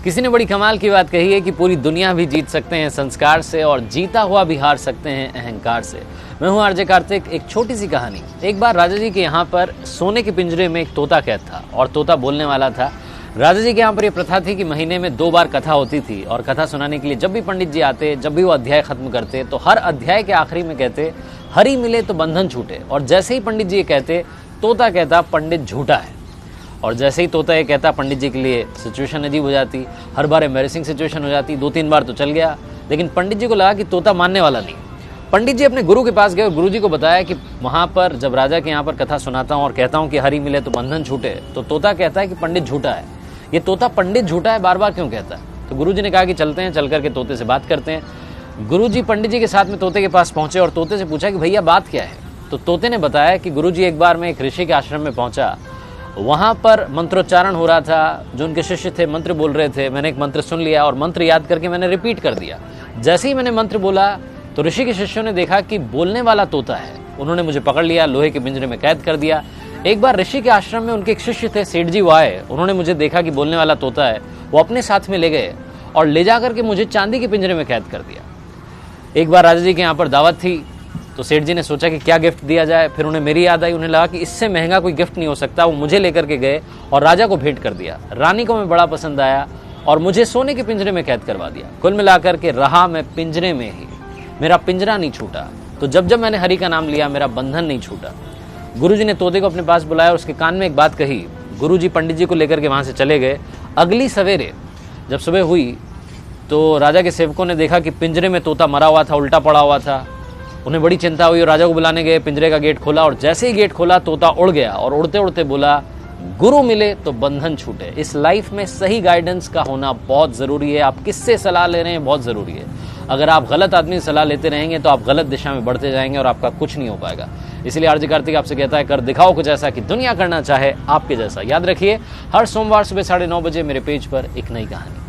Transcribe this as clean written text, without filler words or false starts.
किसी ने बड़ी कमाल की बात कही है कि पूरी दुनिया भी जीत सकते हैं संस्कार से और जीता हुआ भी हार सकते हैं अहंकार से। मैं हूं आरजे कार्तिक। एक छोटी सी कहानी। एक बार राजा जी के यहाँ पर सोने के पिंजरे में एक तोता कैद था और तोता बोलने वाला था। राजा जी के यहाँ पर यह प्रथा थी कि महीने में 2 बार कथा होती थी और कथा सुनाने के लिए जब भी पंडित जी आते, जब भी वो अध्याय खत्म करते तो हर अध्याय के आखिरी में कहते हरि मिले तो बंधन छूटे। और जैसे ही पंडित जी ये कहते तोता कहता पंडित झूठा है। और जैसे ही तोता ये कहता पंडित जी के लिए सिचुएशन अजीब हो जाती। हर बार एम्बैरेसिंग सिचुएशन हो जाती। 2-3 बार तो चल गया, लेकिन पंडित जी को लगा कि तोता मानने वाला नहीं। पंडित जी अपने गुरु के पास गए और गुरु जी को बताया कि वहाँ पर जब राजा के यहाँ पर कथा सुनाता हूँ और कहता हूँ कि हरि मिले तो बंधन छूटे, तो तोता कहता है कि पंडित झूठा है। ये तोता पंडित झूठा है बार बार क्यों कहता है? तो गुरु जी ने कहा कि चलते हैं, चल करके तोते से बात करते हैं। गुरु जी पंडित जी के साथ में तोते के पास पहुंचे और तोते से पूछा कि भैया बात क्या है? तो तोते ने बताया कि गुरु जी एक बार मैं एक ऋषि के आश्रम में पहुंचा, वहां पर मंत्रोच्चारण हो रहा था, जो उनके शिष्य थे मंत्र बोल रहे थे। मैंने एक मंत्र सुन लिया और मंत्र याद करके मैंने रिपीट कर दिया। जैसे ही मैंने मंत्र बोला तो ऋषि के शिष्यों ने देखा कि बोलने वाला तोता है। उन्होंने मुझे पकड़ लिया, लोहे के पिंजरे में कैद कर दिया। एक बार ऋषि के आश्रम में उनके एक शिष्य थे, सेठ जी वो आए। उन्होंने मुझे देखा कि बोलने वाला तोता है, वो अपने साथ में ले गए और ले जा करके मुझे चांदी के पिंजरे में कैद कर दिया। एक बार राजा जी के यहाँ पर दावत थी तो सेठ जी ने सोचा कि क्या गिफ्ट दिया जाए। फिर उन्हें मेरी याद आई। उन्हें लगा कि इससे महंगा कोई गिफ्ट नहीं हो सकता। वो मुझे लेकर के गए और राजा को भेंट कर दिया। रानी को मैं बड़ा पसंद आया और मुझे सोने के पिंजरे में कैद करवा दिया। कुल मिलाकर के रहा मैं पिंजरे में ही, मेरा पिंजरा नहीं छूटा। तो जब जब मैंने हरि का नाम लिया मेरा बंधन नहीं छूटा। गुरु जी ने तोते को अपने पास बुलाया और उसके कान में एक बात कही। गुरु जी पंडित जी को लेकर के वहां से चले गए। अगली सवेरे जब सुबह हुई तो राजा के सेवकों ने देखा कि पिंजरे में तोता मरा हुआ था, उल्टा पड़ा हुआ था। उन्हें बड़ी चिंता हुई और राजा को बुलाने गए। पिंजरे का गेट खोला और जैसे ही गेट खोला तोता उड़ गया और उड़ते उड़ते बोला गुरु मिले तो बंधन छूटे। इस लाइफ में सही गाइडेंस का होना बहुत जरूरी है। आप किससे सलाह ले रहे हैं बहुत जरूरी है। अगर आप गलत आदमी से सलाह लेते रहेंगे तो आप गलत दिशा में बढ़ते जाएंगे और आपका कुछ नहीं हो पाएगा। इसलिए आरजे कार्तिक आपसे कहता है कर दिखाओ कुछ ऐसा कि दुनिया करना चाहे आपके जैसा। याद रखिए हर सोमवार सुबह 9:30 बजे मेरे पेज पर एक नई कहानी।